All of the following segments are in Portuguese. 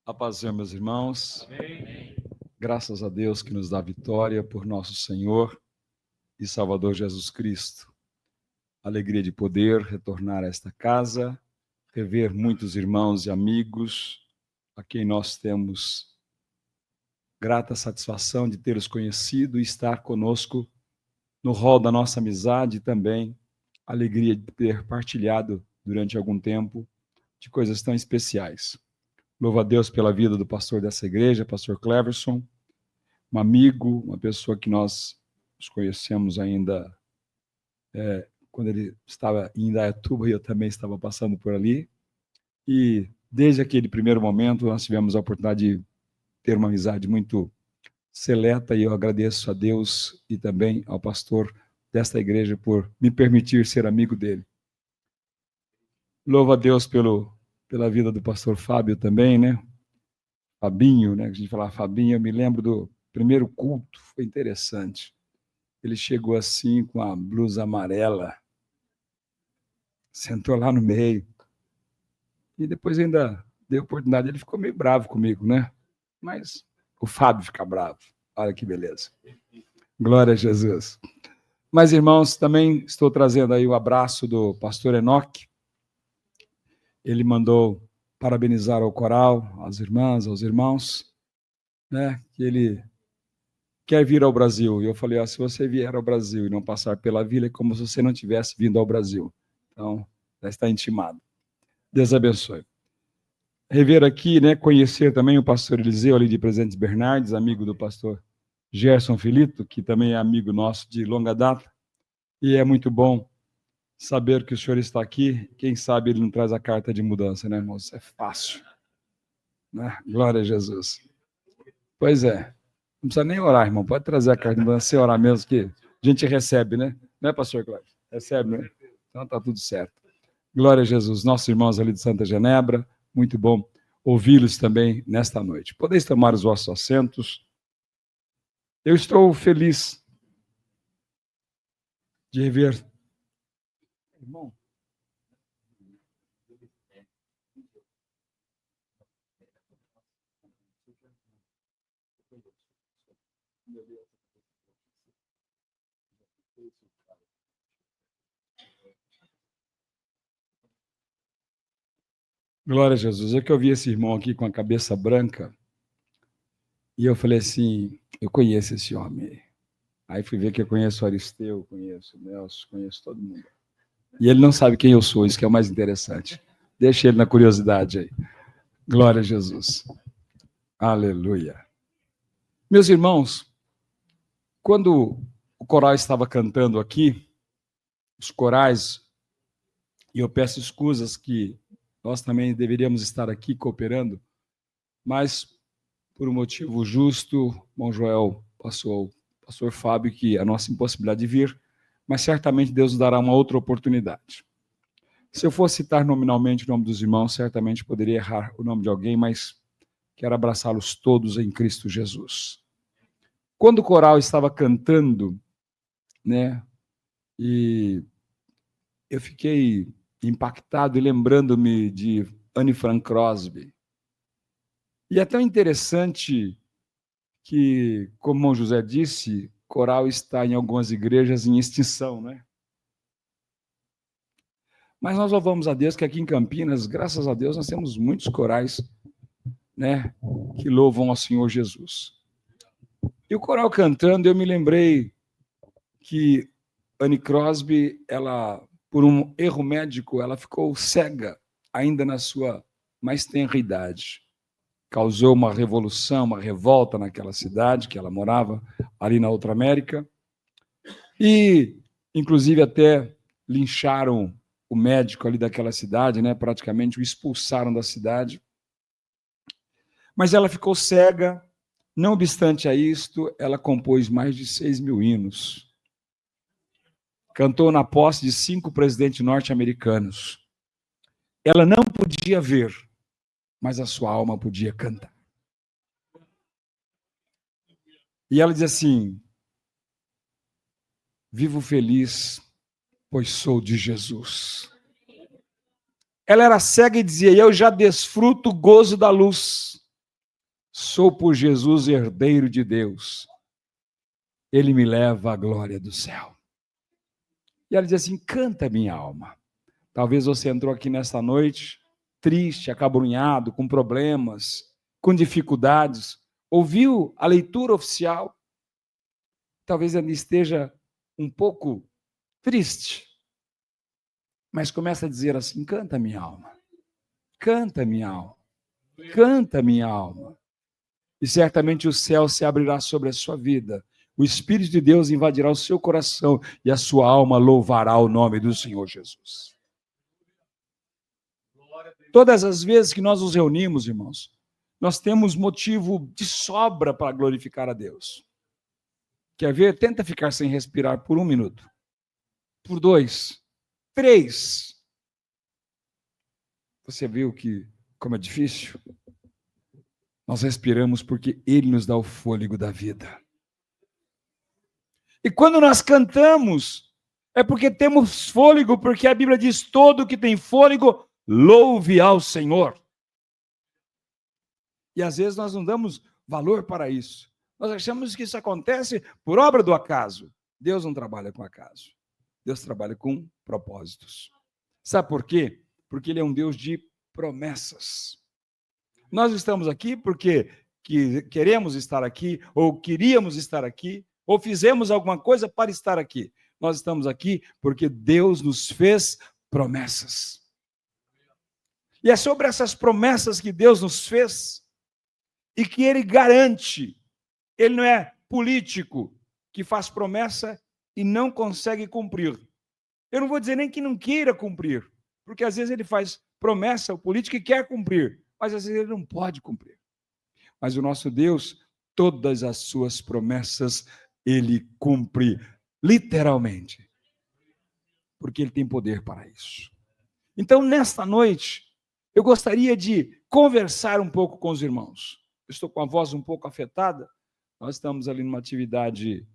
A paz, Senhor, meus irmãos. Amém. Graças a Deus que nos dá vitória por nosso Senhor e Salvador Jesus Cristo. Alegria de poder retornar a esta casa, rever muitos irmãos e amigos a quem nós temos grata satisfação de tê-los conhecido e estar conosco no rol da nossa amizade e também alegria de ter partilhado durante algum tempo de coisas tão especiais. Louvo a Deus pela vida do pastor dessa igreja, pastor Cleverson, um amigo, uma pessoa que nós nos conhecemos ainda quando ele estava em Indaiatuba e eu também estava passando por ali. E desde aquele primeiro momento nós tivemos a oportunidade de ter uma amizade muito seleta e eu agradeço a Deus e também ao pastor desta igreja por me permitir ser amigo dele. Louvo a Deus pela vida do pastor Fábio também, né? Fabinho, né? A gente fala Fabinho, eu me lembro do primeiro culto, foi interessante. Ele chegou assim com a blusa amarela, sentou lá no meio e depois ainda deu oportunidade. Ele ficou meio bravo comigo, né? Mas o Fábio fica bravo. Olha que beleza. Glória a Jesus. Mas, irmãos, também estou trazendo aí o abraço do pastor Enoque. Ele mandou parabenizar ao coral, às irmãs, aos irmãos, né? Que ele quer vir ao Brasil. E eu falei, se você vier ao Brasil e não passar pela vila, é como se você não tivesse vindo ao Brasil. Então, já está intimado. Deus abençoe. Rever aqui, né, conhecer também o pastor Eliseu, ali de Presidente Bernardes, amigo do pastor Gerson Filito, que também é amigo nosso de longa data. E é muito bom saber que o senhor está aqui. Quem sabe ele não traz a carta de mudança, né, irmãos? Isso é fácil. Né? Glória a Jesus. Pois é. Não precisa nem orar, irmão. Pode trazer a carta de mudança, sem orar mesmo, que a gente recebe, né? Né, pastor Cláudio? Recebe, né? Então tá tudo certo. Glória a Jesus. Nossos irmãos ali de Santa Genebra, muito bom ouvi-los também nesta noite. Podeis tomar os vossos assentos. Eu estou feliz de rever. Irmão. Glória a Jesus. Eu que eu vi esse irmão aqui com a cabeça branca e eu falei assim, eu conheço esse homem. Aí fui ver que eu conheço o Aristeu, conheço o Nelson, conheço todo mundo. E ele não sabe quem eu sou, isso que é o mais interessante. Deixa ele na curiosidade aí. Glória a Jesus. Aleluia. Meus irmãos, quando o coral estava cantando aqui, os corais, e eu peço escusas que nós também deveríamos estar aqui cooperando, mas por um motivo justo, bom Joel passou ao pastor Fábio que a nossa impossibilidade de vir, mas certamente Deus nos dará uma outra oportunidade. Se eu fosse citar nominalmente o nome dos irmãos, certamente poderia errar o nome de alguém, mas quero abraçá-los todos em Cristo Jesus. Quando o coral estava cantando, né, e eu fiquei impactado e lembrando-me de Anne Frank Crosby. E é tão interessante que, como o irmão José disse, coral está em algumas igrejas em extinção, né? Mas nós louvamos a Deus que aqui em Campinas, graças a Deus, nós temos muitos corais, né, que louvam ao Senhor Jesus. E o coral cantando, eu me lembrei que Anne Crosby, ela, por um erro médico, ela ficou cega ainda na sua mais tenra idade. Causou uma revolução, uma revolta naquela cidade que ela morava, ali na Outra América. E, inclusive, até lincharam o médico ali daquela cidade, né? Praticamente o expulsaram da cidade. Mas ela ficou cega. Não obstante a isto, ela compôs mais de 6.000 hinos. Cantou na posse de 5 presidentes norte-americanos. Ela não podia ver, mas a sua alma podia cantar. E ela diz assim: vivo feliz, pois sou de Jesus. Ela era cega e dizia: eu já desfruto o gozo da luz. Sou por Jesus herdeiro de Deus. Ele me leva à glória do céu. E ela diz assim: canta, minha alma. Talvez você entrou aqui nesta noite triste, acabrunhado, com problemas, com dificuldades. Ouviu a leitura oficial. Talvez ainda esteja um pouco triste. Mas começa a dizer assim: canta, minha alma. Canta, minha alma. Canta, minha alma. E certamente o céu se abrirá sobre a sua vida. O Espírito de Deus invadirá o seu coração e a sua alma louvará o nome do Senhor Jesus. Todas as vezes que nós nos reunimos, irmãos, nós temos motivo de sobra para glorificar a Deus. Quer ver? Tenta ficar sem respirar por 1 minuto. Por 2, 3. Você viu como é difícil? Nós respiramos porque Ele nos dá o fôlego da vida. E quando nós cantamos, é porque temos fôlego, porque a Bíblia diz: todo que tem fôlego, louve ao Senhor. E às vezes nós não damos valor para isso. Nós achamos que isso acontece por obra do acaso. Deus não trabalha com acaso. Deus trabalha com propósitos. Sabe por quê? Porque Ele é um Deus de promessas. Nós estamos aqui porque queremos estar aqui, ou queríamos estar aqui, ou fizemos alguma coisa para estar aqui. Nós estamos aqui porque Deus nos fez promessas. E é sobre essas promessas que Deus nos fez e que Ele garante. Ele não é político que faz promessa e não consegue cumprir. Eu não vou dizer nem que não queira cumprir, porque às vezes ele faz promessa, o político, que quer cumprir, mas às vezes ele não pode cumprir. Mas o nosso Deus, todas as suas promessas, Ele cumpre literalmente, porque Ele tem poder para isso. Então, nesta noite, eu gostaria de conversar um pouco com os irmãos. Eu estou com a voz um pouco afetada, nós estamos ali numa atividade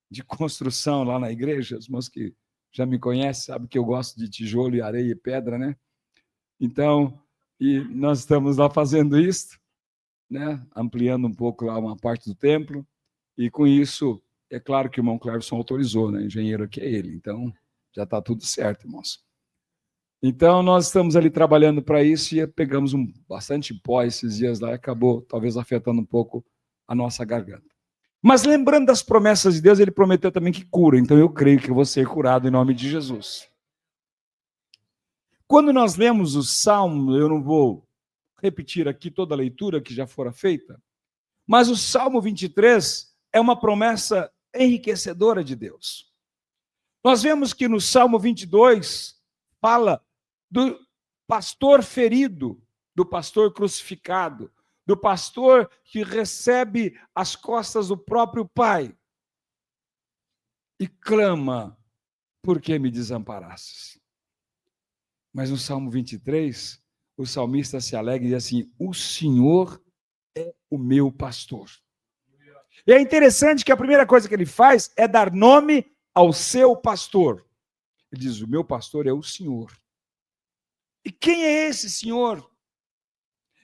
de construção lá na igreja, os irmãos que já me conhecem sabem que eu gosto de tijolo e areia e pedra, né? Então, e nós estamos lá fazendo isso, né? Ampliando um pouco lá uma parte do templo, e com isso, é claro que o irmão Cleverson autorizou, né? Engenheiro aqui é ele, então já está tudo certo, irmãos. Então, nós estamos ali trabalhando para isso e pegamos bastante pó esses dias lá e acabou talvez afetando um pouco a nossa garganta. Mas lembrando das promessas de Deus, Ele prometeu também que cura, então eu creio que eu vou ser curado em nome de Jesus. Quando nós lemos o Salmo, eu não vou repetir aqui toda a leitura que já fora feita, mas o Salmo 23 é uma promessa enriquecedora de Deus. Nós vemos que no Salmo 22 fala do pastor ferido, do pastor crucificado, do pastor que recebe as costas do próprio pai e clama: por que me desamparastes? Mas no Salmo 23, o salmista se alegra e diz assim: o Senhor é o meu pastor. E é interessante que a primeira coisa que ele faz é dar nome ao seu pastor. Ele diz: o meu pastor é o Senhor. E quem é esse Senhor?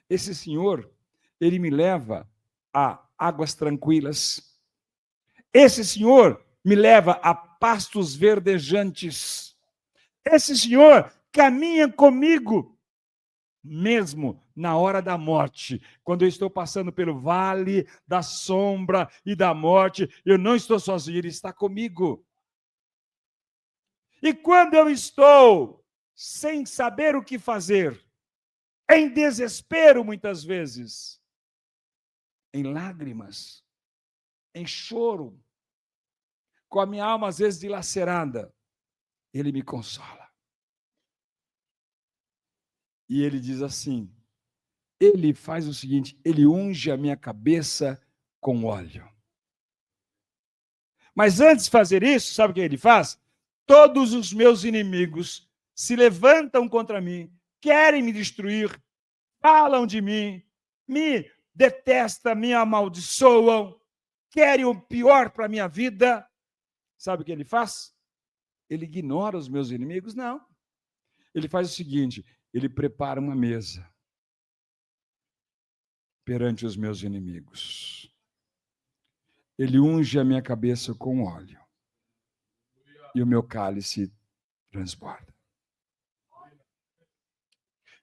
Esse Senhor, ele me leva a águas tranquilas. Esse Senhor me leva a pastos verdejantes. Esse Senhor caminha comigo, mesmo na hora da morte. Quando eu estou passando pelo vale da sombra e da morte, eu não estou sozinho, Ele está comigo. E quando eu estou sem saber o que fazer, em desespero muitas vezes, em lágrimas, em choro, com a minha alma às vezes dilacerada, Ele me consola. E Ele diz assim, Ele faz o seguinte, Ele unge a minha cabeça com óleo. Mas antes de fazer isso, sabe o que Ele faz? Todos os meus inimigos se levantam contra mim, querem me destruir, falam de mim, me detestam, me amaldiçoam, querem o pior para a minha vida. Sabe o que Ele faz? Ele ignora os meus inimigos? Não. Ele faz o seguinte, Ele prepara uma mesa perante os meus inimigos. Ele unge a minha cabeça com óleo e o meu cálice transborda.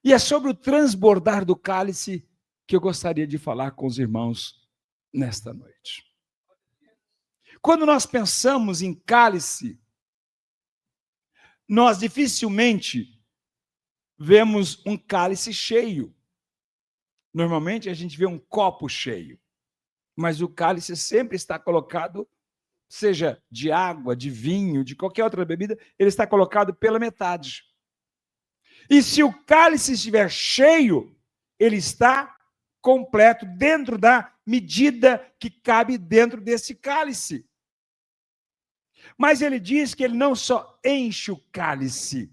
E é sobre o transbordar do cálice que eu gostaria de falar com os irmãos nesta noite. Quando nós pensamos em cálice, nós dificilmente vemos um cálice cheio. Normalmente a gente vê um copo cheio, mas o cálice sempre está colocado, seja de água, de vinho, de qualquer outra bebida, ele está colocado pela metade. E se o cálice estiver cheio, ele está completo dentro da medida que cabe dentro desse cálice. Mas ele diz que ele não só enche o cálice,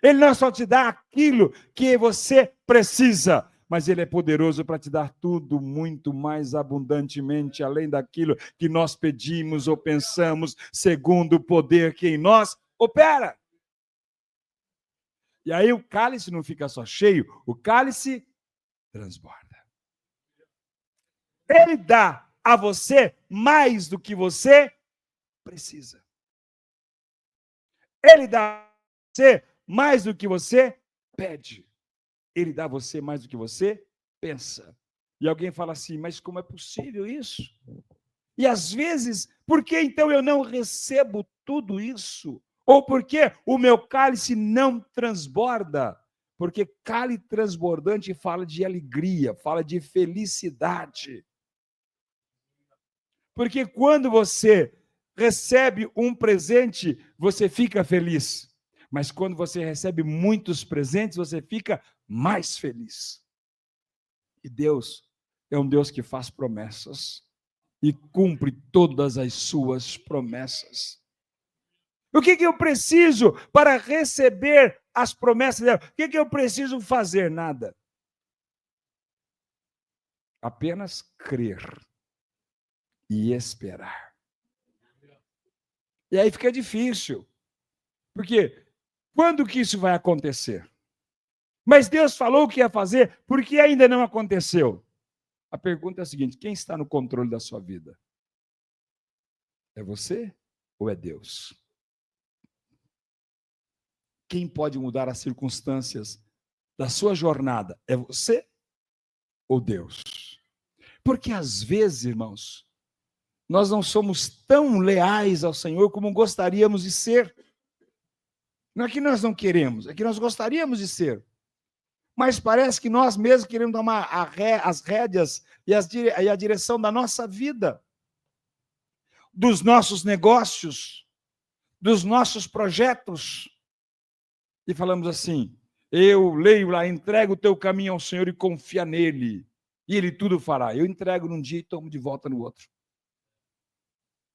ele não só te dá aquilo que você precisa, mas ele é poderoso para te dar tudo muito mais abundantemente, além daquilo que nós pedimos ou pensamos, segundo o poder que em nós opera. E aí o cálice não fica só cheio, o cálice transborda. Ele dá a você mais do que você precisa. Ele dá a você mais do que você pede. Ele dá a você mais do que você pensa. E alguém fala assim, mas como é possível isso? E às vezes, por que então eu não recebo tudo isso? Ou por que o meu cálice não transborda? Porque cálice transbordante fala de alegria, fala de felicidade. Porque quando você recebe um presente, você fica feliz. Mas quando você recebe muitos presentes, você fica mais feliz. E Deus é um Deus que faz promessas e cumpre todas as suas promessas. O que eu preciso para receber as promessas dela? O que eu preciso fazer? Nada. Apenas crer e esperar. E aí fica difícil. Porque quando que isso vai acontecer? Mas Deus falou que ia fazer, porque ainda não aconteceu. A pergunta é a seguinte: quem está no controle da sua vida? É você ou é Deus? Quem pode mudar as circunstâncias da sua jornada? É você ou Deus? Porque às vezes, irmãos, nós não somos tão leais ao Senhor como gostaríamos de ser. Não é que nós não queremos, é que nós gostaríamos de ser. Mas parece que nós mesmos queremos tomar as rédeas e a direção da nossa vida, dos nossos negócios, dos nossos projetos. E falamos assim, eu leio lá, entrego o teu caminho ao Senhor e confia nele, e ele tudo fará. Eu entrego num dia e tomo de volta no outro.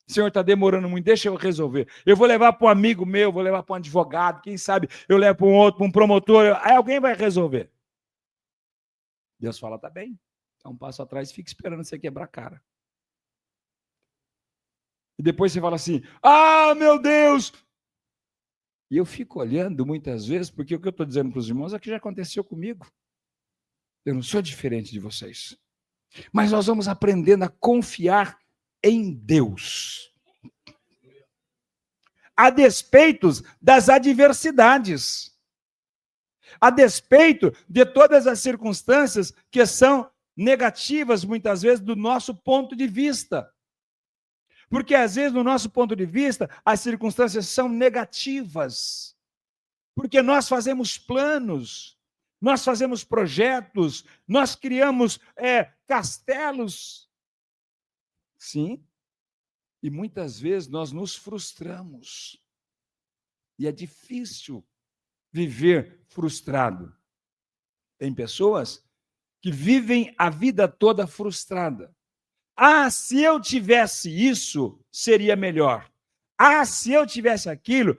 Senhor, está demorando muito, deixa eu resolver. Eu vou levar para um amigo meu, vou levar para um advogado, quem sabe eu levo para um outro, para um promotor, aí alguém vai resolver. Deus fala, tá bem, dá um passo atrás e fica esperando você quebrar a cara. E depois você fala assim, ah, meu Deus! E eu fico olhando muitas vezes, porque o que eu estou dizendo para os irmãos é que já aconteceu comigo. Eu não sou diferente de vocês. Mas nós vamos aprendendo a confiar em Deus. A despeito das adversidades. A despeito de todas as circunstâncias que são negativas, muitas vezes, do nosso ponto de vista. Porque, às vezes, no nosso ponto de vista, as circunstâncias são negativas. Porque nós fazemos planos, nós fazemos projetos, nós criamos castelos. Sim, e muitas vezes nós nos frustramos. E é difícil viver frustrado. Tem pessoas que vivem a vida toda frustrada. Ah, se eu tivesse isso, seria melhor. Ah, se eu tivesse aquilo,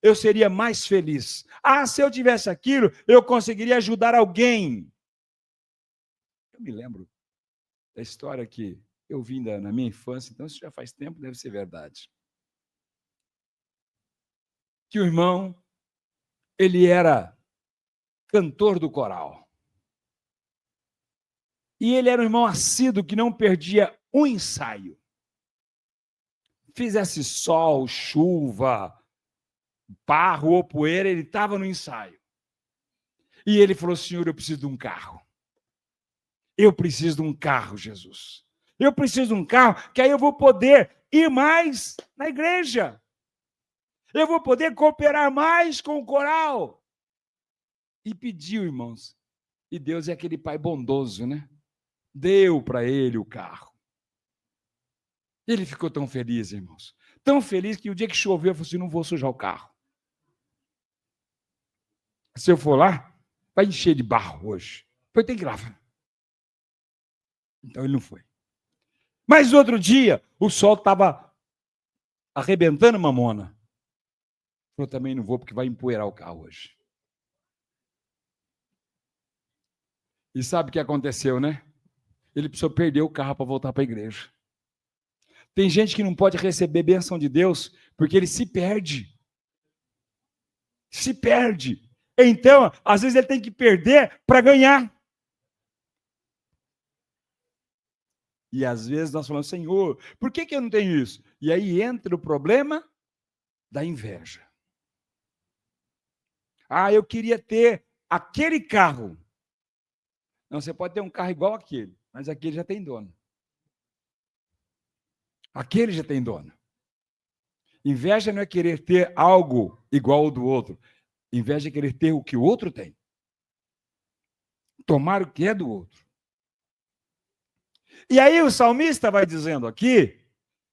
eu seria mais feliz. Ah, se eu tivesse aquilo, eu conseguiria ajudar alguém. Eu me lembro da história que eu vi na minha infância, então isso já faz tempo, deve ser verdade. Que o irmão, ele era cantor do coral. E ele era um irmão assíduo que não perdia um ensaio. Fizesse sol, chuva, barro ou poeira, ele estava no ensaio. E ele falou: Senhor, eu preciso de um carro. Eu preciso de um carro, Jesus. Eu preciso de um carro, que aí eu vou poder ir mais na igreja. Eu vou poder cooperar mais com o coral. E pediu, irmãos. E Deus é aquele pai bondoso, né? Deu para ele o carro. Ele ficou tão feliz, irmãos. Tão feliz que o dia que choveu, eu falei assim: não vou sujar o carro. Se eu for lá, vai encher de barro hoje. Foi ter que gravar. Então ele não foi. Mas outro dia, o sol estava arrebentando mamona. Eu também não vou, porque vai empoeirar o carro hoje. E sabe o que aconteceu, né? Ele precisou perder o carro para voltar para a igreja. Tem gente que não pode receber bênção de Deus porque ele se perde. Se perde. Então, às vezes ele tem que perder para ganhar. E às vezes nós falamos: Senhor, por que eu não tenho isso? E aí entra o problema da inveja. Ah, eu queria ter aquele carro. Não, você pode ter um carro igual aquele, mas aquele já tem dono. Aquele já tem dono. Inveja não é querer ter algo igual ao do outro. Inveja é querer ter o que o outro tem. Tomar o que é do outro. E aí o salmista vai dizendo aqui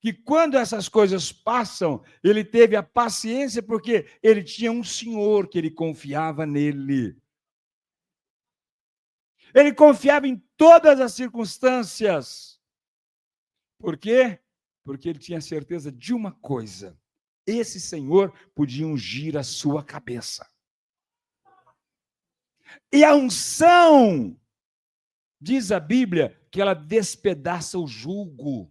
que quando essas coisas passam, ele teve a paciência porque ele tinha um Senhor que ele confiava nele. Ele confiava em todas as circunstâncias. Por quê? Porque ele tinha certeza de uma coisa: esse Senhor podia ungir a sua cabeça. E a unção, diz a Bíblia, que ela despedaça o jugo,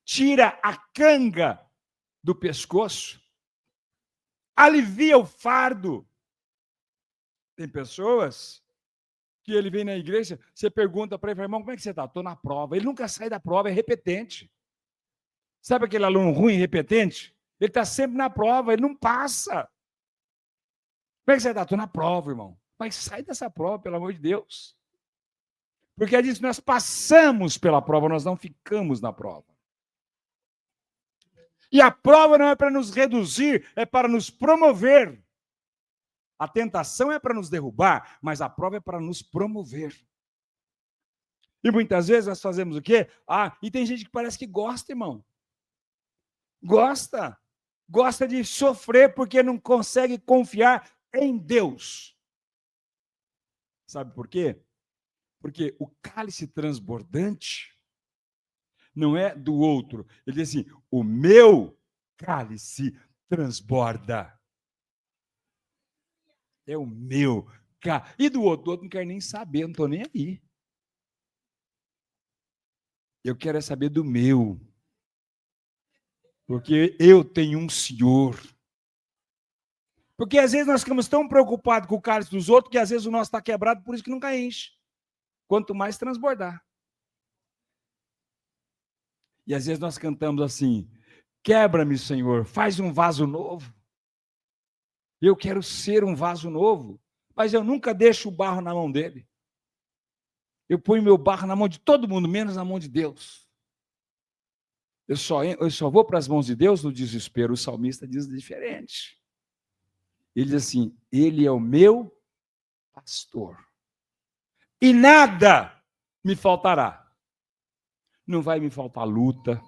tira a canga do pescoço, alivia o fardo. Tem pessoas que ele vem na igreja, você pergunta para ele: irmão, como é que você está? Estou na prova. Ele nunca sai da prova, é repetente. Sabe aquele aluno ruim, repetente? Ele está sempre na prova, ele não passa. Como é que você está? Estou na prova, irmão. Mas sai dessa prova, pelo amor de Deus. Porque é disso, nós passamos pela prova, nós não ficamos na prova. E a prova não é para nos reduzir, é para nos promover. A tentação é para nos derrubar, mas a prova é para nos promover. E muitas vezes nós fazemos o quê? E tem gente que parece que gosta, irmão. Gosta. Gosta de sofrer porque não consegue confiar em Deus. Sabe por quê? Porque o cálice transbordante não é do outro. Ele diz assim: o meu cálice transborda. É o meu cálice. E do outro não quer nem saber, não estou nem aí. Eu quero saber do meu. Porque eu tenho um Senhor. Porque às vezes nós ficamos tão preocupados com o cálice dos outros que às vezes o nosso está quebrado, por isso que nunca enche. Quanto mais transbordar. E às vezes nós cantamos assim: quebra-me, Senhor, faz um vaso novo. Eu quero ser um vaso novo, mas eu nunca deixo o barro na mão dele. Eu ponho meu barro na mão de todo mundo, menos na mão de Deus. Eu só vou para as mãos de Deus no desespero. O salmista diz diferente. Ele diz assim: ele é o meu pastor. E nada me faltará. Não vai me faltar luta,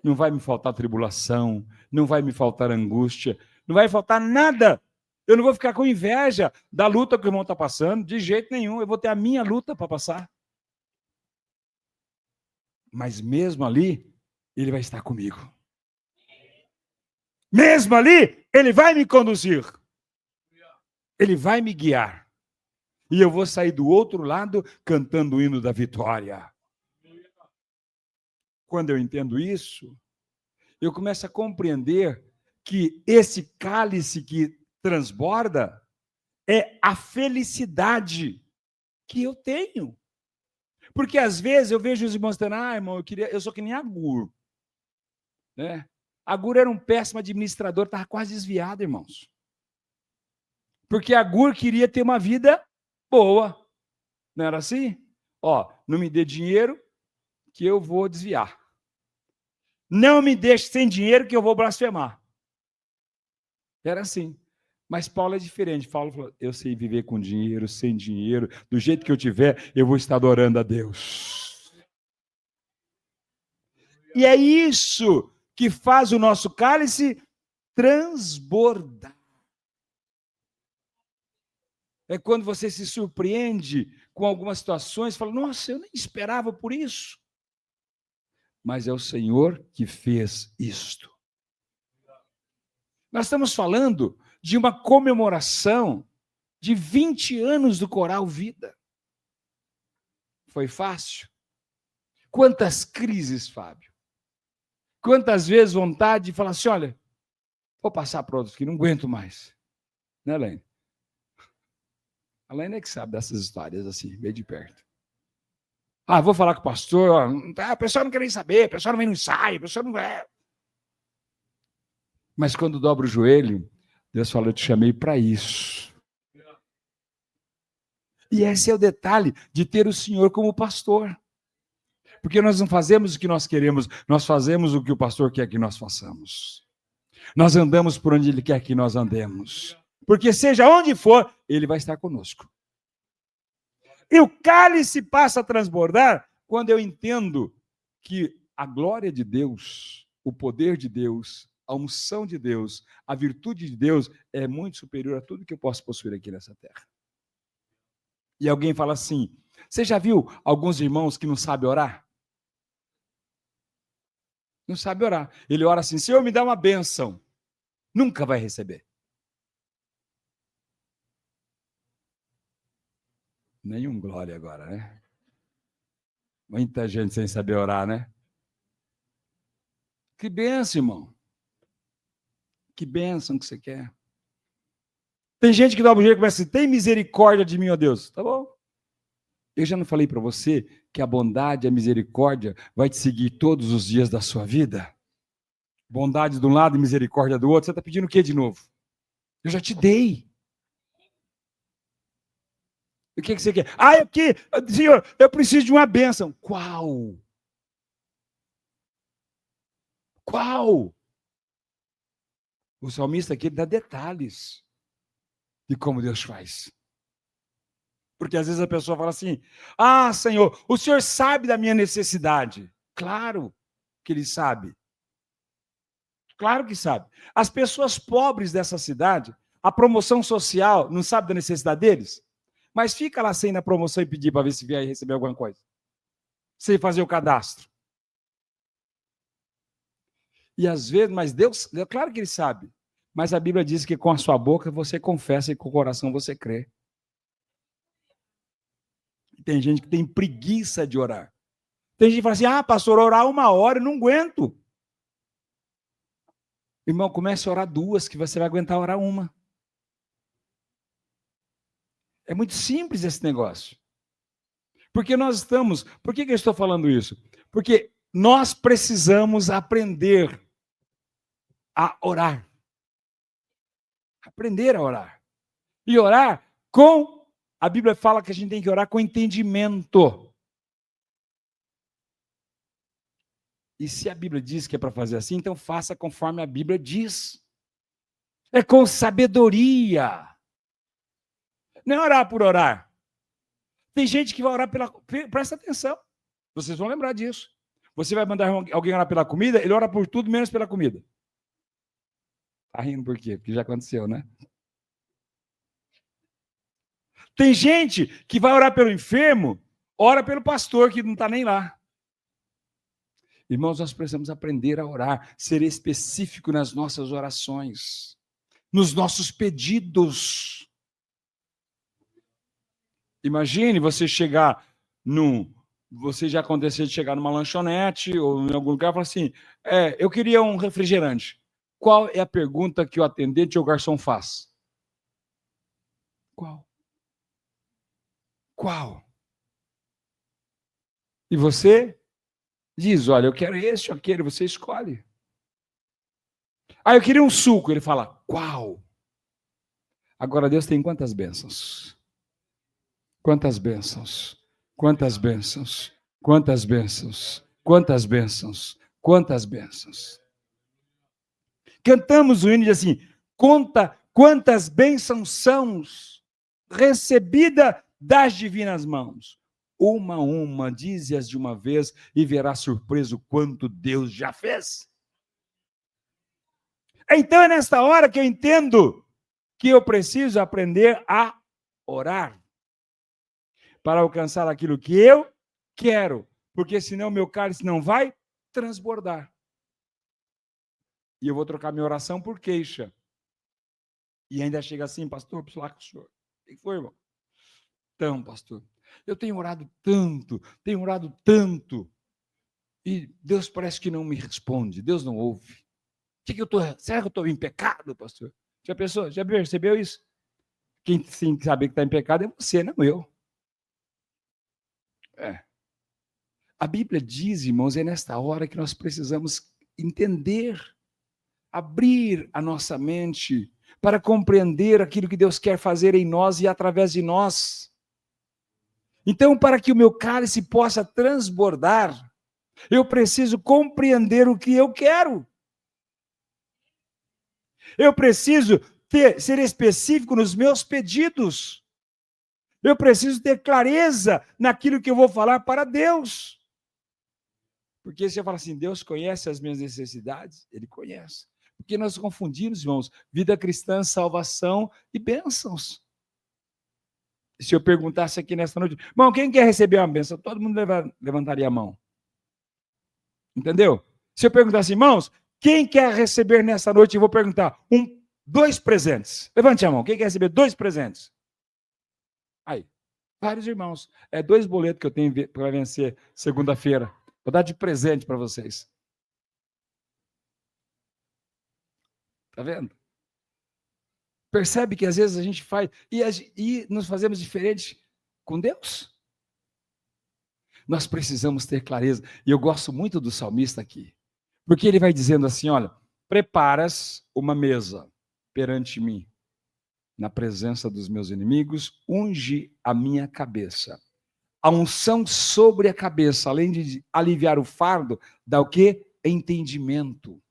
não vai me faltar tribulação, não vai me faltar angústia, não vai faltar nada. Eu não vou ficar com inveja da luta que o irmão está passando, de jeito nenhum. Eu vou ter a minha luta para passar. Mas mesmo ali, ele vai estar comigo. Mesmo ali, ele vai me conduzir. Ele vai me guiar. E eu vou sair do outro lado cantando o hino da vitória. Quando eu entendo isso, eu começo a compreender que esse cálice que transborda é a felicidade que eu tenho. Porque às vezes eu vejo os irmãos dizendo, irmão, eu sou que nem Agur. Né? Agur era um péssimo administrador, estava quase desviado, irmãos. Porque Agur queria ter uma vida boa. Não era assim? Não me dê dinheiro que eu vou desviar. Não me deixe sem dinheiro que eu vou blasfemar. Era assim. Mas Paulo é diferente. Paulo falou, eu sei viver com dinheiro, sem dinheiro, do jeito que eu tiver, eu vou estar adorando a Deus. E é isso que faz o nosso cálice transbordar. É quando você se surpreende com algumas situações, fala, nossa, eu nem esperava por isso. Mas é o Senhor que fez isto. Nós estamos falando de uma comemoração de 20 anos do Coral Vida. Foi fácil? Quantas crises, Fábio? Quantas vezes vontade de falar assim, olha, vou passar para outros que não aguento mais. Né, Lene? A Lene é que sabe dessas histórias assim, bem de perto. Vou falar com o pastor, o pessoal não quer nem saber, o pessoal não vem no ensaio, o pessoal não vai. Mas quando dobra o joelho, Deus fala, eu te chamei para isso. E esse é o detalhe de ter o Senhor como pastor. Porque nós não fazemos o que nós queremos, nós fazemos o que o pastor quer que nós façamos. Nós andamos por onde ele quer que nós andemos. Porque seja onde for, ele vai estar conosco. E o cálice passa a transbordar quando eu entendo que a glória de Deus, o poder de Deus, a unção de Deus, a virtude de Deus é muito superior a tudo que eu posso possuir aqui nessa terra. E alguém fala assim, você já viu alguns irmãos que não sabem orar? Não sabe orar. Ele ora assim, Senhor, me dá uma bênção. Nunca vai receber. Nenhum glória agora, né? Muita gente sem saber orar, né? Que bênção, irmão. Que bênção que você quer. Tem gente que dá um jeito e começa assim, tem misericórdia de mim, ó Deus. Tá bom. Eu já não falei para você que a bondade e a misericórdia vai te seguir todos os dias da sua vida? Bondade de um lado e misericórdia do outro. Você está pedindo o que de novo? Eu já te dei. O que você quer? Senhor, eu preciso de uma bênção. Qual? Qual? O salmista aqui dá detalhes de como Deus faz. Porque às vezes a pessoa fala assim, Senhor, o Senhor sabe da minha necessidade. Claro que Ele sabe. Claro que sabe. As pessoas pobres dessa cidade, a promoção social não sabe da necessidade deles? Mas fica lá sem na promoção e pedir para ver se vier receber alguma coisa. Sem fazer o cadastro. E às vezes, mas Deus, claro que Ele sabe. Mas a Bíblia diz que com a sua boca você confessa e com o coração você crê. Tem gente que tem preguiça de orar. Tem gente que fala assim, pastor, orar 1 hora, eu não aguento. Irmão, comece a orar 2, que você vai aguentar orar 1. É muito simples esse negócio. Porque nós estamos... Por que eu estou falando isso? Porque nós precisamos aprender a orar. Aprender a orar. E orar com... A Bíblia fala que a gente tem que orar com entendimento. E se a Bíblia diz que é para fazer assim, então faça conforme a Bíblia diz. É com sabedoria. Não é orar por orar. Tem gente que vai orar pela... Presta atenção. Vocês vão lembrar disso. Você vai mandar alguém orar pela comida, ele ora por tudo menos pela comida. Tá rindo por quê? Porque já aconteceu, né? Tem gente que vai orar pelo enfermo, ora pelo pastor que não está nem lá. Irmãos, nós precisamos aprender a orar, ser específico nas nossas orações, nos nossos pedidos. Imagine você chegar você já aconteceu de chegar numa lanchonete ou em algum lugar e falar assim, eu queria um refrigerante. Qual é a pergunta que o atendente ou o garçom faz? Qual? Qual? E você diz, olha, eu quero esse ou aquele, você escolhe. Ah, eu queria um suco. Ele fala, qual? Agora, Deus tem quantas bênçãos? Quantas bênçãos? Quantas bênçãos? Quantas bênçãos? Quantas bênçãos? Quantas bênçãos? Cantamos o hino e diz assim, conta quantas bênçãos são recebidas das divinas mãos. Uma a uma, dize-as de uma vez e verá surpreso quanto Deus já fez. Então é nesta hora que eu entendo que eu preciso aprender a orar para alcançar aquilo que eu quero, porque senão meu cálice não vai transbordar. E eu vou trocar minha oração por queixa. E ainda chega assim, pastor, preciso falar com o senhor. O que foi, irmão? Então, pastor, eu tenho orado tanto, e Deus parece que não me responde, Deus não ouve. Será que eu estou em pecado, pastor? Já pensou? Já percebeu isso? Quem tem que saber que está em pecado é você, não eu. A Bíblia diz, irmãos, é nesta hora que nós precisamos entender, abrir a nossa mente para compreender aquilo que Deus quer fazer em nós e através de nós. Então, para que o meu cálice possa transbordar, eu preciso compreender o que eu quero. Eu preciso ser específico nos meus pedidos. Eu preciso ter clareza naquilo que eu vou falar para Deus. Porque você fala assim, Deus conhece as minhas necessidades? Ele conhece. Porque nós confundimos, irmãos, vida cristã, salvação e bênçãos. Se eu perguntasse aqui nesta noite, irmão, quem quer receber uma bênção? Todo mundo levantaria a mão. Entendeu? Se eu perguntasse, irmãos, quem quer receber nesta noite? Eu vou perguntar, 2 presentes. Levante a mão, quem quer receber 2 presentes? Aí, vários irmãos. 2 boletos que eu tenho para vencer segunda-feira. Vou dar de presente para vocês. Tá vendo? Percebe que às vezes a gente faz, e nos fazemos diferente com Deus? Nós precisamos ter clareza. E eu gosto muito do salmista aqui. Porque ele vai dizendo assim, olha, preparas uma mesa perante mim, na presença dos meus inimigos, unge a minha cabeça. A unção sobre a cabeça, além de aliviar o fardo, dá o quê? Entendimento.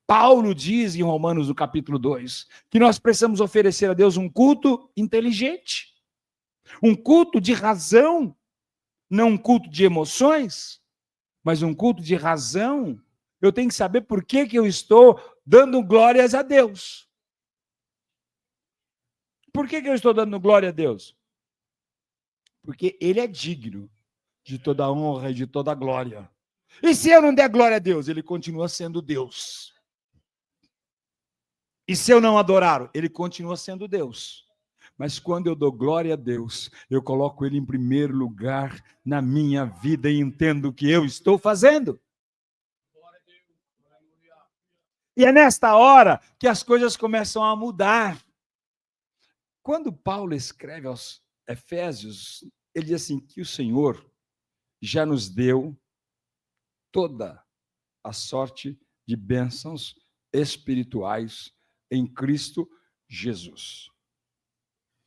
Paulo diz em Romanos, no capítulo 2, que nós precisamos oferecer a Deus um culto inteligente, um culto de razão, não um culto de emoções, mas um culto de razão. Eu tenho que saber por que eu estou dando glórias a Deus. Por que eu estou dando glória a Deus? Porque Ele é digno de toda honra e de toda glória. E se eu não der glória a Deus, Ele continua sendo Deus. E se eu não adorar, Ele continua sendo Deus. Mas quando eu dou glória a Deus, eu coloco Ele em primeiro lugar na minha vida e entendo o que eu estou fazendo. E é nesta hora que as coisas começam a mudar. Quando Paulo escreve aos Efésios, ele diz assim, que o Senhor já nos deu toda a sorte de bênçãos espirituais em Cristo Jesus.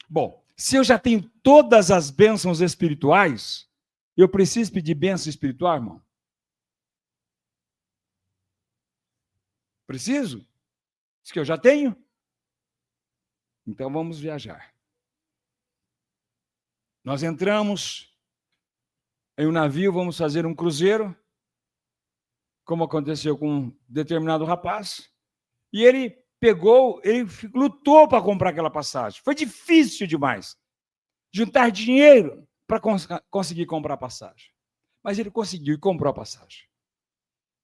Bom, se eu já tenho todas as bênçãos espirituais, eu preciso pedir bênção espiritual, irmão? Preciso? Isso que eu já tenho? Então vamos viajar. Nós entramos em um navio, vamos fazer um cruzeiro, como aconteceu com um determinado rapaz, e ele lutou para comprar aquela passagem. Foi difícil demais juntar dinheiro para conseguir comprar a passagem. Mas ele conseguiu e comprou a passagem.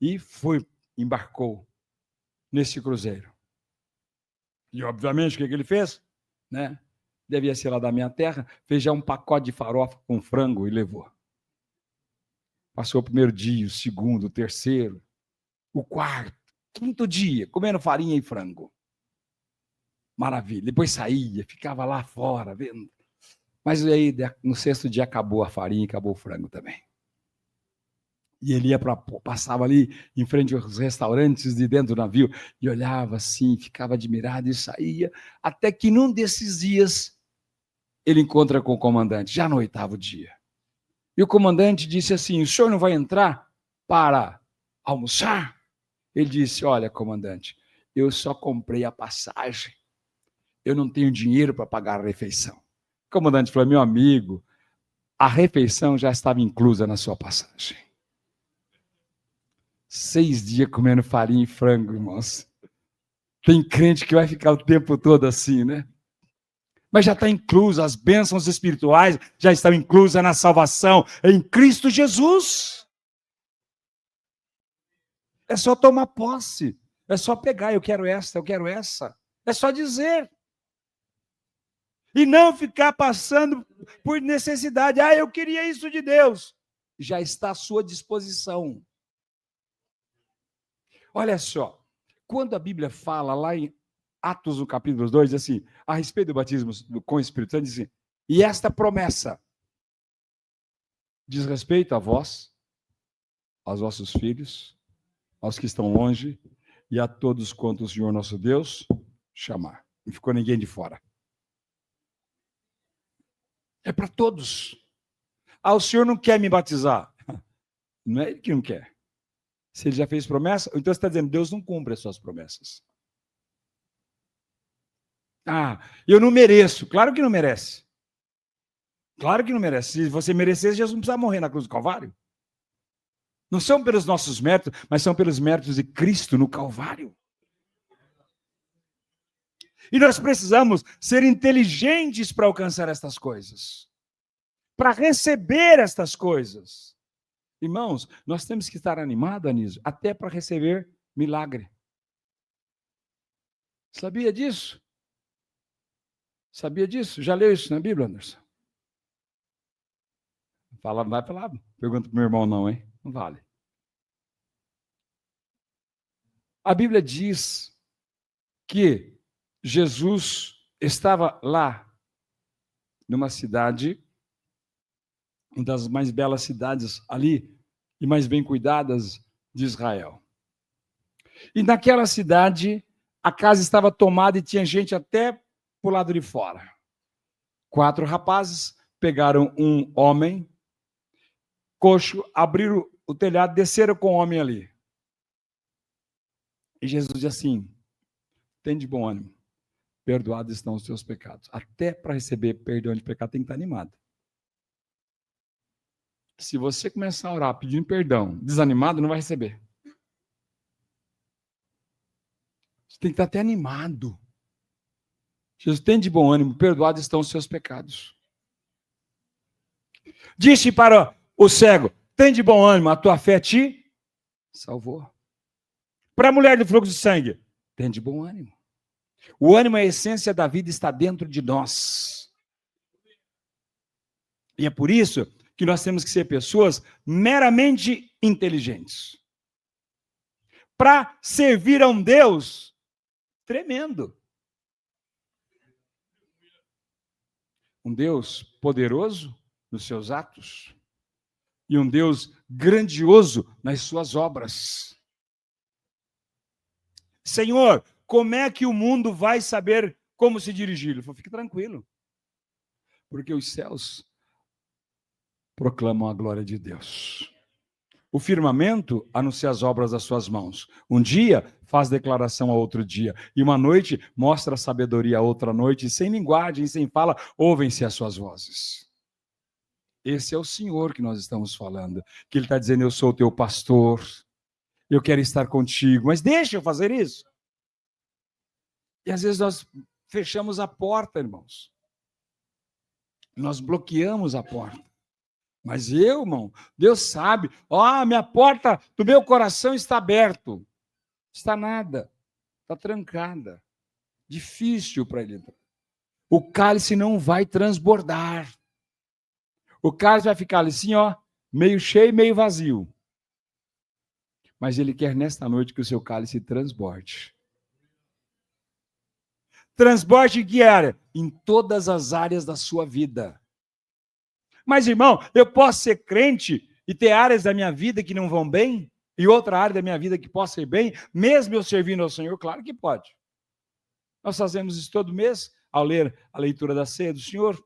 E embarcou nesse cruzeiro. E, obviamente, o que ele fez? Né? Devia ser lá da minha terra, fez já um pacote de farofa com frango e levou. Passou o primeiro dia, o segundo, o terceiro, o quarto, quinto dia, comendo farinha e frango. Maravilha. Depois saía, ficava lá fora, vendo. Mas aí, no sexto dia, acabou a farinha e acabou o frango também. E ele passava ali em frente aos restaurantes de dentro do navio e olhava assim, ficava admirado e saía, até que num desses dias ele encontra com o comandante, já no 8º dia. E o comandante disse assim: o senhor não vai entrar para almoçar? Ele disse: olha, comandante, eu só comprei a passagem, eu não tenho dinheiro para pagar a refeição. O comandante falou: meu amigo, a refeição já estava inclusa na sua passagem. 6 dias comendo farinha e frango, irmãos. Tem crente que vai ficar o tempo todo assim, né? Mas já está incluso, as bênçãos espirituais já estão inclusas na salvação em Cristo Jesus. É só tomar posse, é só pegar, eu quero essa, eu quero essa. É só dizer. E não ficar passando por necessidade. Ah, eu queria isso de Deus. Já está à sua disposição. Olha só, quando a Bíblia fala lá em Atos, no capítulo 2, diz assim, a respeito do batismo com o Espírito Santo, diz assim, e esta promessa diz respeito a vós, aos vossos filhos, aos que estão longe, e a todos quanto o Senhor nosso Deus chamar. Não ficou ninguém de fora. É para todos. Ah, o Senhor não quer me batizar. Não é ele que não quer. Se ele já fez promessa, então você está dizendo, Deus não cumpre as suas promessas. Ah, eu não mereço. Claro que não merece. Claro que não merece. Se você merecesse, Jesus não precisava morrer na cruz do Calvário. Não são pelos nossos méritos, mas são pelos méritos de Cristo no Calvário. E nós precisamos ser inteligentes para alcançar estas coisas. Para receber estas coisas. Irmãos, nós temos que estar animados, Anísio, até para receber milagre. Sabia disso? Sabia disso? Já leu isso na Bíblia, Anderson? Fala, não vai falar. Pergunta para o meu irmão, não, hein? Não vale. A Bíblia diz que Jesus estava lá, numa cidade, uma das mais belas cidades ali, e mais bem cuidadas de Israel. E naquela cidade, a casa estava tomada e tinha gente até para o lado de fora. 4 rapazes pegaram um homem coxo, abriram o telhado, desceram com o homem ali. E Jesus diz assim, tem de bom ânimo, perdoados estão os seus pecados. Até para receber perdão de pecado tem que estar animado. Se você começar a orar pedindo perdão, desanimado, não vai receber. Você tem que estar até animado. Jesus tem de bom ânimo, perdoados estão os seus pecados. Disse para o cego, tem de bom ânimo, a tua fé te salvou. Para a mulher do fluxo de sangue, tem de bom ânimo. O ânimo é a essência da vida, está dentro de nós. E é por isso que nós temos que ser pessoas meramente inteligentes. Para servir a um Deus tremendo. Um Deus poderoso nos seus atos. E um Deus grandioso nas suas obras. Senhor, como é que o mundo vai saber como se dirigir? Ele falou, fique tranquilo. Porque os céus proclamam a glória de Deus. O firmamento anuncia as obras das suas mãos. Um dia faz declaração a outro dia. E uma noite mostra sabedoria a outra noite. E sem linguagem, sem fala, ouvem-se as suas vozes. Esse é o Senhor que nós estamos falando. Que Ele está dizendo, eu sou o teu pastor. Eu quero estar contigo. Mas deixa eu fazer isso. E às vezes nós fechamos a porta, irmãos. Nós bloqueamos a porta. Mas eu, irmão, Deus sabe, minha porta do meu coração está aberta. Está nada, está trancada. Difícil para ele entrar. O cálice não vai transbordar. O cálice vai ficar assim, meio cheio, meio vazio. Mas ele quer nesta noite que o seu cálice transborde. Transborde em que área? Em todas as áreas da sua vida. Mas, irmão, eu posso ser crente e ter áreas da minha vida que não vão bem? E outra área da minha vida que possa ir bem, mesmo eu servindo ao Senhor? Claro que pode. Nós fazemos isso todo mês, ao ler a leitura da ceia do Senhor.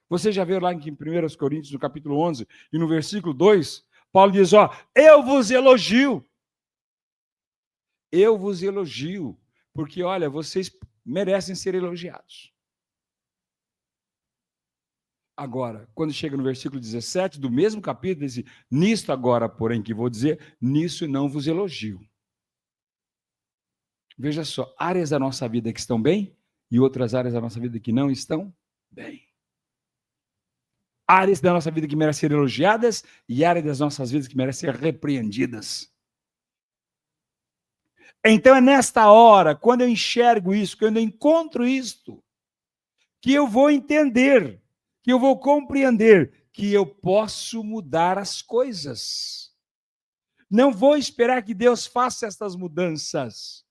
Você já viu lá em 1 Coríntios, no capítulo 11, e no versículo 2, Paulo diz, eu vos elogio. Eu vos elogio, porque, olha, vocês merecem ser elogiados. Agora, quando chega no versículo 17 do mesmo capítulo, diz, nisto agora, porém, que vou dizer, nisso não vos elogio. Veja só, áreas da nossa vida que estão bem e outras áreas da nossa vida que não estão bem. Áreas da nossa vida que merecem ser elogiadas e áreas das nossas vidas que merecem ser repreendidas. Então é nesta hora, quando eu enxergo isso, quando eu encontro isto, que eu vou entender, que eu vou compreender que eu posso mudar as coisas. Não vou esperar que Deus faça estas mudanças.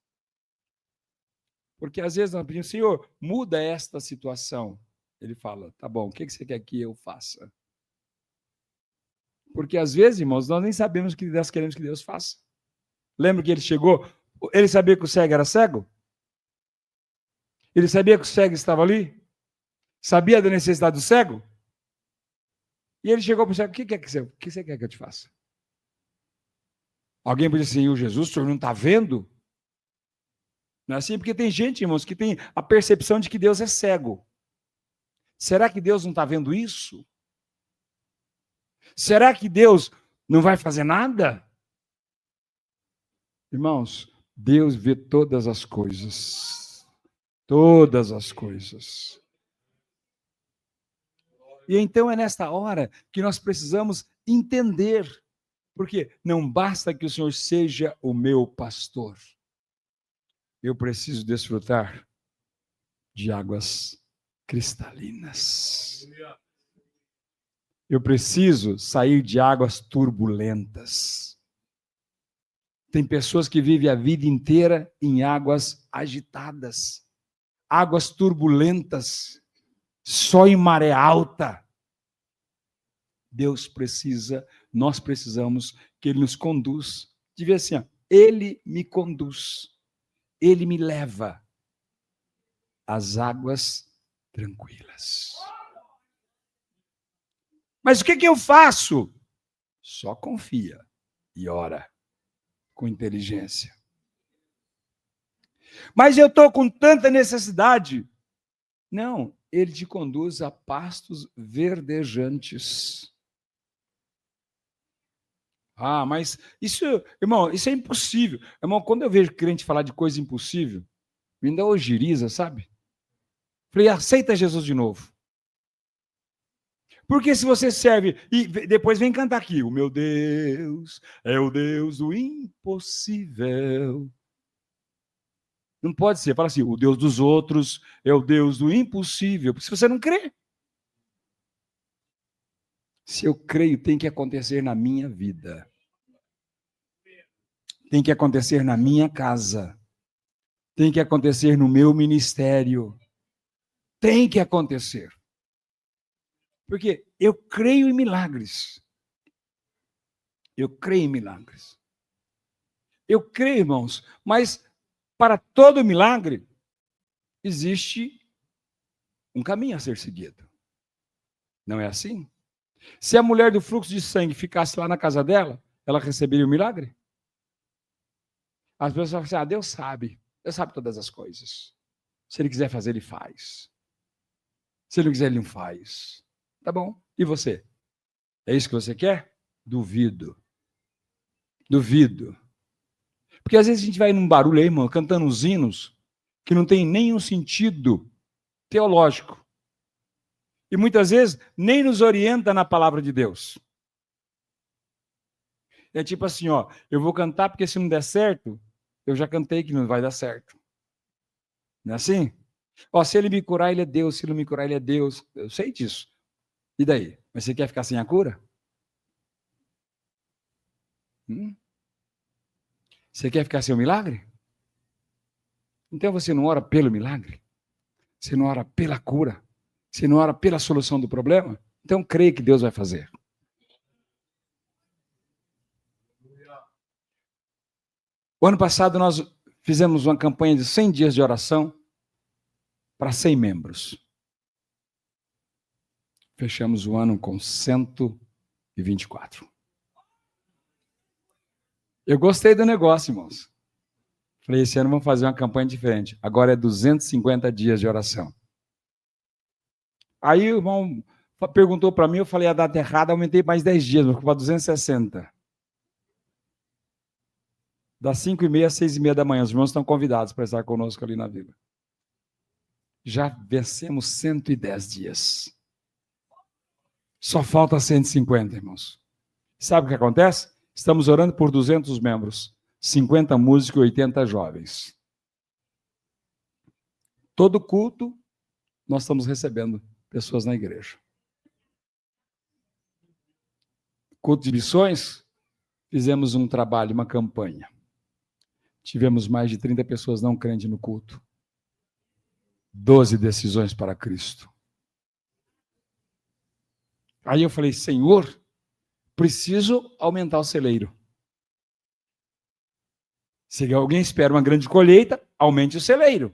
Porque às vezes nós pedimos, Senhor, muda esta situação. Ele fala, tá bom, o que você quer que eu faça? Porque às vezes, irmãos, nós nem sabemos o que nós queremos que Deus faça. Lembra que ele chegou, ele sabia que o cego era cego? Ele sabia que o cego estava ali? Sabia da necessidade do cego? E ele chegou para o cego, o que você quer que eu te faça? Alguém pode dizer, Senhor Jesus, o senhor não está vendo? Não é assim? Porque tem gente, irmãos, que tem a percepção de que Deus é cego. Será que Deus não está vendo isso? Será que Deus não vai fazer nada? Irmãos, Deus vê todas as coisas. Todas as coisas. E então é nesta hora que nós precisamos entender. Porque não basta que o Senhor seja o meu pastor. Eu preciso desfrutar de águas cristalinas. Eu preciso sair de águas turbulentas. Tem pessoas que vivem a vida inteira em águas agitadas, águas turbulentas, só em maré alta. Nós precisamos que Ele nos conduz. Devia assim, Ele me conduz, Ele me leva às águas tranquilas. Mas o que eu faço? Só confia e ora com inteligência. Mas eu estou com tanta necessidade. Não, Ele te conduz a pastos verdejantes. Mas isso, irmão, isso é impossível. Irmão, quando eu vejo crente falar de coisa impossível, me dá ojeriza, sabe? Falei, aceita Jesus de novo. Porque se você serve e depois vem cantar aqui, o meu Deus é o Deus do impossível. Não pode ser, fala assim, o Deus dos outros é o Deus do impossível. Porque se você não crê. Se eu creio, tem que acontecer na minha vida. Tem que acontecer na minha casa. Tem que acontecer no meu ministério. Tem que acontecer. Porque eu creio em milagres. Eu creio em milagres. Eu creio, irmãos, mas para todo milagre existe um caminho a ser seguido. Não é assim? Se a mulher do fluxo de sangue ficasse lá na casa dela, ela receberia o milagre? As pessoas falam assim, Deus sabe todas as coisas. Se Ele quiser fazer, Ele faz. Se Ele não quiser, Ele não faz. Tá bom, e você? É isso que você quer? Duvido. Duvido. Porque às vezes a gente vai num barulho aí, irmão, cantando uns hinos que não tem nenhum sentido teológico. E muitas vezes nem nos orienta na palavra de Deus. É tipo assim, eu vou cantar porque se não der certo, eu já cantei que não vai dar certo. Não é assim? Se Ele me curar, Ele é Deus. Se Ele não me curar, Ele é Deus. Eu sei disso. E daí? Mas você quer ficar sem a cura? Você quer ficar sem o milagre? Então você não ora pelo milagre? Você não ora pela cura? Você não ora pela solução do problema? Então, creia que Deus vai fazer. O ano passado, nós fizemos uma campanha de 100 dias de oração para 100 membros. Fechamos o ano com 124. Eu gostei do negócio, irmãos. Falei, esse ano vamos fazer uma campanha diferente. Agora é 250 dias de oração. Aí o irmão perguntou para mim, eu falei a data errada, aumentei mais 10 dias, vou para 260. Das 5h30 às 6h30 da manhã. Os irmãos estão convidados para estar conosco ali na vila. Já vencemos 110 dias. Só falta 150, irmãos. Sabe o que acontece? Estamos orando por 200 membros, 50 músicos e 80 jovens. Todo culto, nós estamos recebendo pessoas na igreja. Culto de missões, fizemos um trabalho, uma campanha. Tivemos mais de 30 pessoas não crentes no culto. 12 decisões para Cristo. Aí eu falei, Senhor, preciso aumentar o celeiro. Se alguém espera uma grande colheita, aumente o celeiro.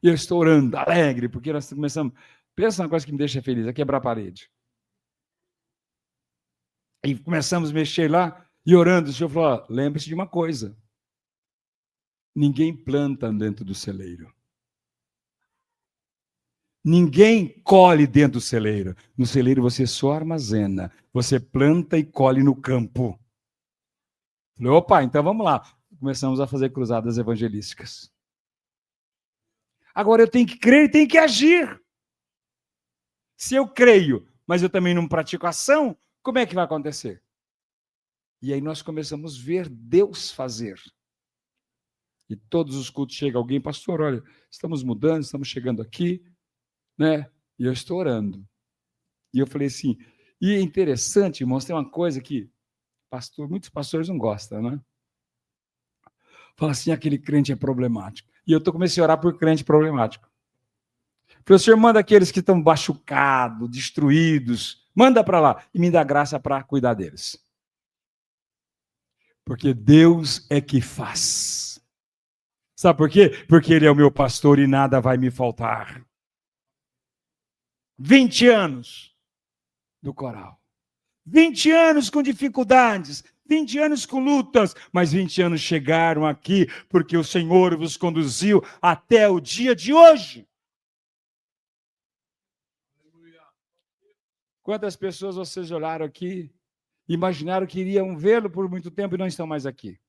E eu estou orando, alegre, porque nós começamos... Pensa uma coisa que me deixa feliz, é quebrar a parede. E começamos a mexer lá, e orando, o Senhor falou, lembre-se de uma coisa. Ninguém planta dentro do celeiro. Ninguém colhe dentro do celeiro. No celeiro você só armazena. Você planta e colhe no campo. Falei, opa, então vamos lá. Começamos a fazer cruzadas evangelísticas. Agora eu tenho que crer e tenho que agir. Se eu creio, mas eu também não pratico ação, como é que vai acontecer? E aí nós começamos a ver Deus fazer. E todos os cultos chega alguém, pastor, olha, estamos mudando, estamos chegando aqui, né? E eu estou orando. E eu falei assim, e é interessante, irmãos, tem uma coisa que muitos pastores não gostam, né? Fala assim, aquele crente é problemático. E eu comecei a orar por crente problemático. Falei, o Senhor manda aqueles que estão machucados, destruídos, manda para lá e me dá graça para cuidar deles. Porque Deus é que faz. Sabe por quê? Porque Ele é o meu pastor e nada vai me faltar. 20 anos do coral. 20 anos com dificuldades, 20 anos com lutas, mas 20 anos chegaram aqui porque o Senhor vos conduziu até o dia de hoje. Quantas pessoas vocês olharam aqui, imaginaram que iriam vê-lo por muito tempo e não estão mais aqui?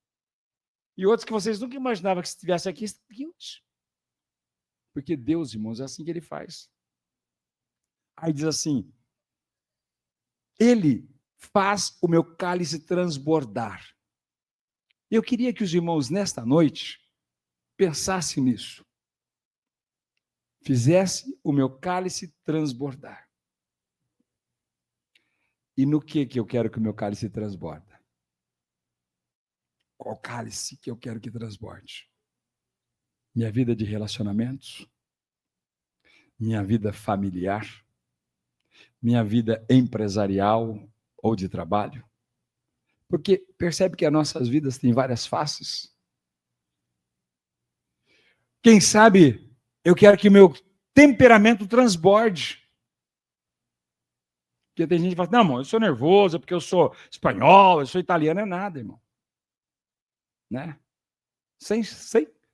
E outros que vocês nunca imaginavam que estivesse aqui, estão aqui hoje. Porque Deus, irmãos, é assim que Ele faz. Aí diz assim, Ele faz o meu cálice transbordar. Eu queria que os irmãos, nesta noite, pensassem nisso. Fizesse o meu cálice transbordar. E no que eu quero que o meu cálice transborda? Qual cálice que eu quero que transborde? Minha vida de relacionamentos? Minha vida familiar? Minha vida empresarial ou de trabalho? Porque percebe que as nossas vidas têm várias faces. Quem sabe eu quero que o meu temperamento transborde. Porque tem gente que fala, não, irmão, eu sou nervoso, porque eu sou espanhol, eu sou italiano, é nada, irmão. Né? Sem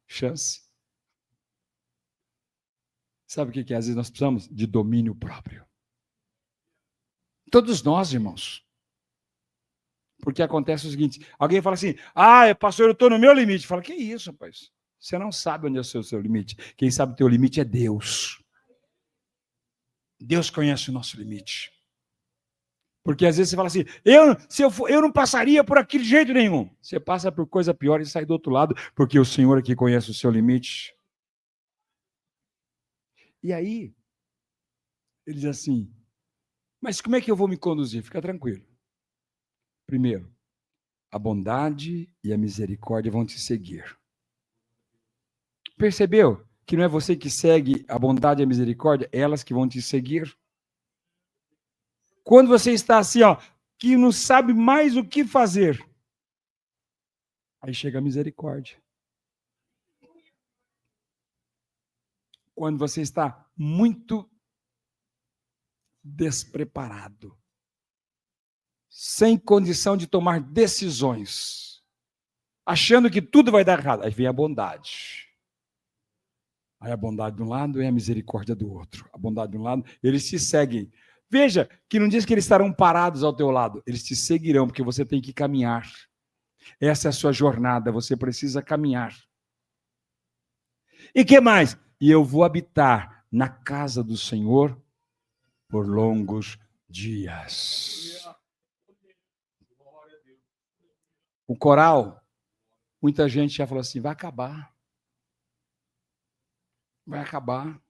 chance. Sabe o que é? Às vezes nós precisamos de domínio próprio. Todos nós, irmãos. Porque acontece o seguinte, alguém fala assim, pastor, eu estou no meu limite. Fala, que isso, rapaz? Você não sabe onde é o seu limite. Quem sabe o teu limite é Deus. Deus conhece o nosso limite. Porque às vezes você fala assim, eu não passaria por aquele jeito nenhum. Você passa por coisa pior e sai do outro lado, porque o Senhor aqui conhece o seu limite. E aí, ele diz assim, mas como é que eu vou me conduzir? Fica tranquilo. Primeiro, a bondade e a misericórdia vão te seguir. Percebeu que não é você que segue a bondade e a misericórdia, é elas que vão te seguir. Quando você está assim, ó, que não sabe mais o que fazer, aí chega a misericórdia. Quando você está muito despreparado, sem condição de tomar decisões, achando que tudo vai dar errado, aí vem a bondade. Aí a bondade de um lado e a misericórdia do outro. A bondade de um lado, eles te seguem. Veja que não diz que eles estarão parados ao teu lado, eles te seguirão, porque você tem que caminhar. Essa é a sua jornada, você precisa caminhar. E que mais? E eu vou habitar na casa do Senhor por longos dias. O coral, muita gente já falou assim, vai acabar. Vai acabar.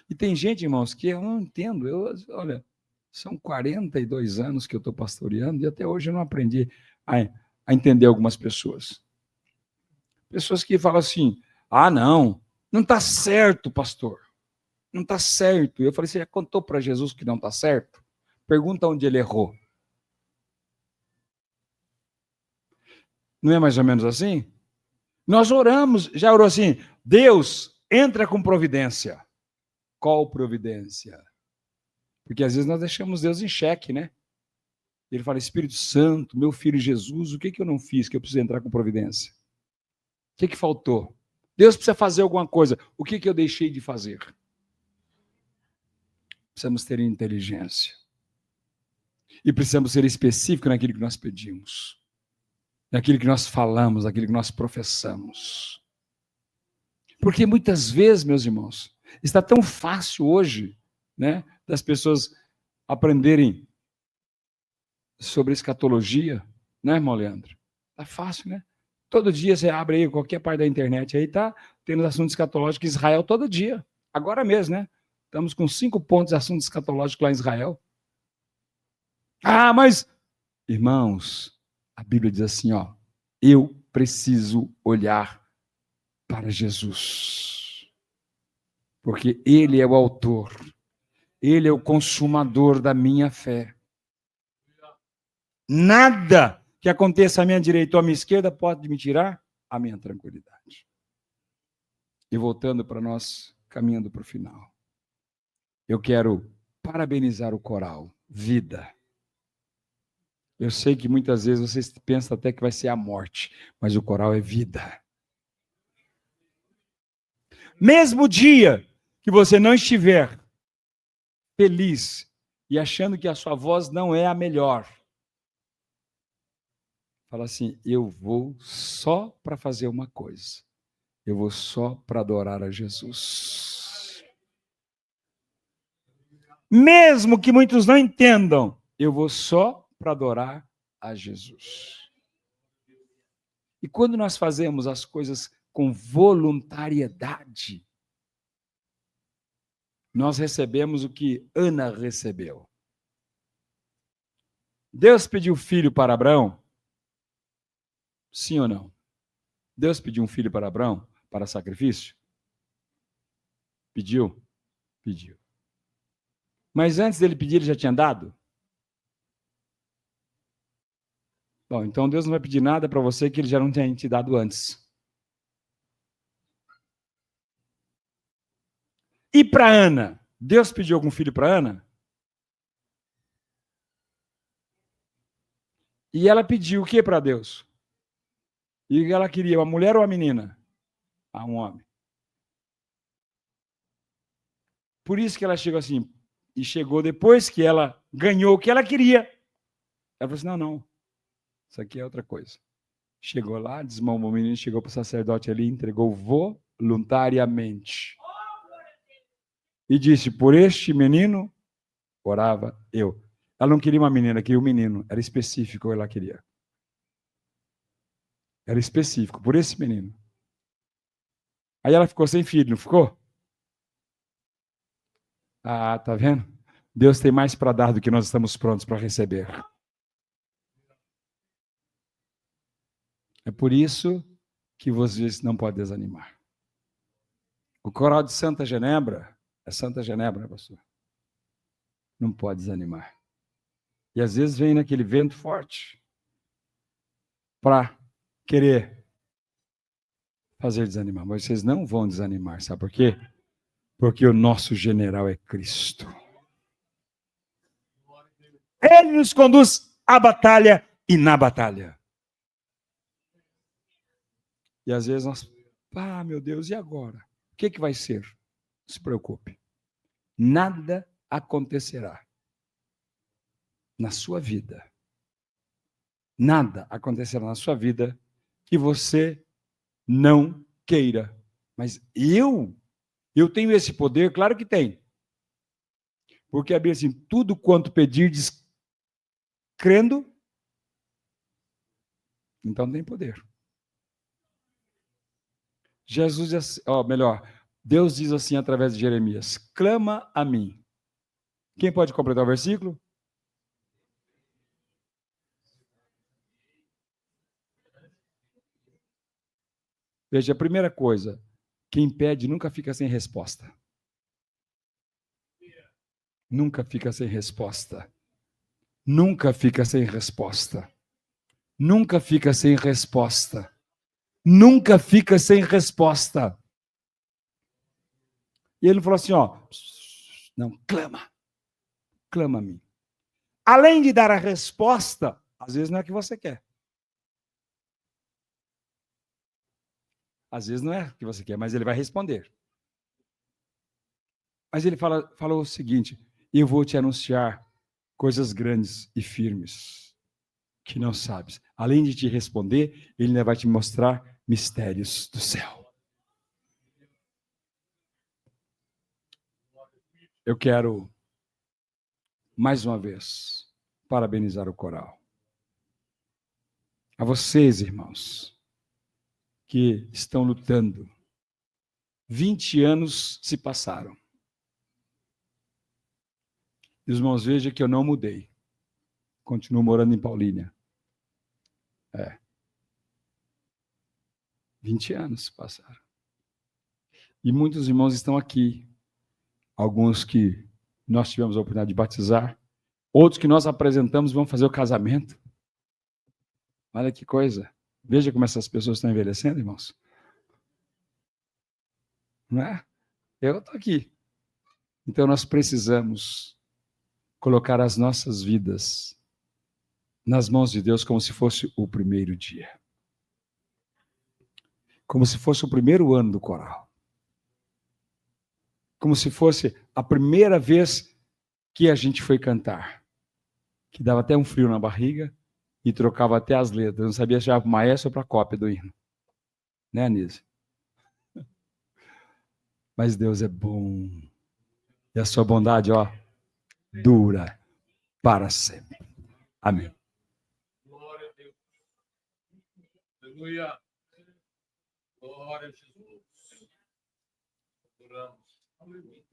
E tem gente, irmãos, que eu não entendo. Olha, são 42 anos que eu estou pastoreando e até hoje eu não aprendi a entender algumas pessoas. Pessoas que falam assim, não está certo, pastor. Não está certo. Eu falei, você já contou para Jesus que não está certo? Pergunta onde ele errou. Não é mais ou menos assim? Nós oramos, já orou assim, Deus, entra com providência. Qual providência? Porque às vezes nós deixamos Deus em xeque, né? Ele fala, Espírito Santo, meu filho Jesus, o que eu não fiz que eu preciso entrar com providência? O que faltou? Deus precisa fazer alguma coisa. O que eu deixei de fazer? Precisamos ter inteligência. E precisamos ser específicos naquilo que nós pedimos. Naquilo que nós falamos, naquilo que nós professamos. Porque muitas vezes, meus irmãos, está tão fácil hoje, né, das pessoas aprenderem sobre escatologia, né, irmão Leandro? Está fácil, né? Todo dia você abre aí qualquer parte da internet, aí está tendo assuntos escatológicos em Israel todo dia. Agora mesmo, né? Estamos com 5 pontos de assuntos escatológicos lá em Israel. Mas, irmãos, a Bíblia diz assim, ó, eu preciso olhar para Jesus. Porque Ele é o autor, Ele é o consumador da minha fé. Nada que aconteça à minha direita ou à minha esquerda pode me tirar a minha tranquilidade. E voltando para nós, caminhando para o final. Eu quero parabenizar o coral, Vida. Eu sei que muitas vezes vocês pensam até que vai ser a morte, mas o coral é vida. Mesmo dia que você não estiver feliz e achando que a sua voz não é a melhor, fala assim, eu vou só para fazer uma coisa. Eu vou só para adorar a Jesus. Mesmo que muitos não entendam, eu vou só para adorar a Jesus. E quando nós fazemos as coisas com voluntariedade, nós recebemos o que Ana recebeu. Deus pediu filho para Abraão? Sim ou não? Deus pediu um filho para Abraão para sacrifício? Pediu? Pediu. Mas antes dele pedir, ele já tinha dado? Bom, então Deus não vai pedir nada para você que ele já não tenha te dado antes. E para Ana? Deus pediu algum filho para Ana? E ela pediu o que para Deus? E ela queria uma mulher ou uma menina? Um homem. Por isso que ela chegou assim, e chegou depois que ela ganhou o que ela queria. Ela falou assim, não, isso aqui é outra coisa. Chegou lá, desmamou o menino, chegou para o sacerdote ali, entregou voluntariamente. E disse, por este menino, orava eu. Ela não queria uma menina, queria um menino. Era específico o que ela queria. Era específico, por esse menino. Aí ela ficou sem filho, não ficou? Tá vendo? Deus tem mais para dar do que nós estamos prontos para receber. É por isso que vocês não podem desanimar. O coral de Santa Genebra, é Santa Genebra, pastor? Não pode desanimar. E às vezes vem naquele vento forte para querer fazer desanimar. Mas vocês não vão desanimar, sabe por quê? Porque o nosso general é Cristo. Ele nos conduz à batalha e na batalha. E às vezes nós, meu Deus, e agora? O que vai ser? Não se preocupe. Nada acontecerá na sua vida. Nada acontecerá na sua vida que você não queira. Mas eu tenho esse poder? Claro que tem. Porque a Bíblia assim, tudo quanto pedirdes crendo, então tem poder. Jesus, Deus diz assim através de Jeremias, clama a mim. Quem pode completar o versículo? Veja, a primeira coisa, quem pede nunca fica sem resposta. Nunca fica sem resposta. Nunca fica sem resposta. Nunca fica sem resposta. Nunca fica sem resposta. E ele falou assim, não, clama a mim. Além de dar a resposta, às vezes não é o que você quer. Às vezes não é o que você quer, mas ele vai responder. Mas ele falou o seguinte, eu vou te anunciar coisas grandes e firmes que não sabes. Além de te responder, ele ainda vai te mostrar mistérios do céu. Eu quero, mais uma vez, parabenizar o coral. A vocês, irmãos, que estão lutando. 20 anos se passaram. E os irmãos, vejam que eu não mudei. Continuo morando em Paulínia. 20 anos se passaram. E muitos irmãos estão aqui. Alguns que nós tivemos a oportunidade de batizar. Outros que nós apresentamos vão fazer o casamento. Olha que coisa. Veja como essas pessoas estão envelhecendo, irmãos. Não é? Eu estou aqui. Então nós precisamos colocar as nossas vidas nas mãos de Deus como se fosse o primeiro dia. Como se fosse o primeiro ano do coral. Como se fosse a primeira vez que a gente foi cantar. Que dava até um frio na barriga e trocava até as letras. Não sabia se era para o maestro ou para a cópia do hino. Né, Anísio? Mas Deus é bom. E a sua bondade, dura para sempre. Amém. Glória a Deus. Aleluia. Glória a Jesus. Adoramos. Aleluia.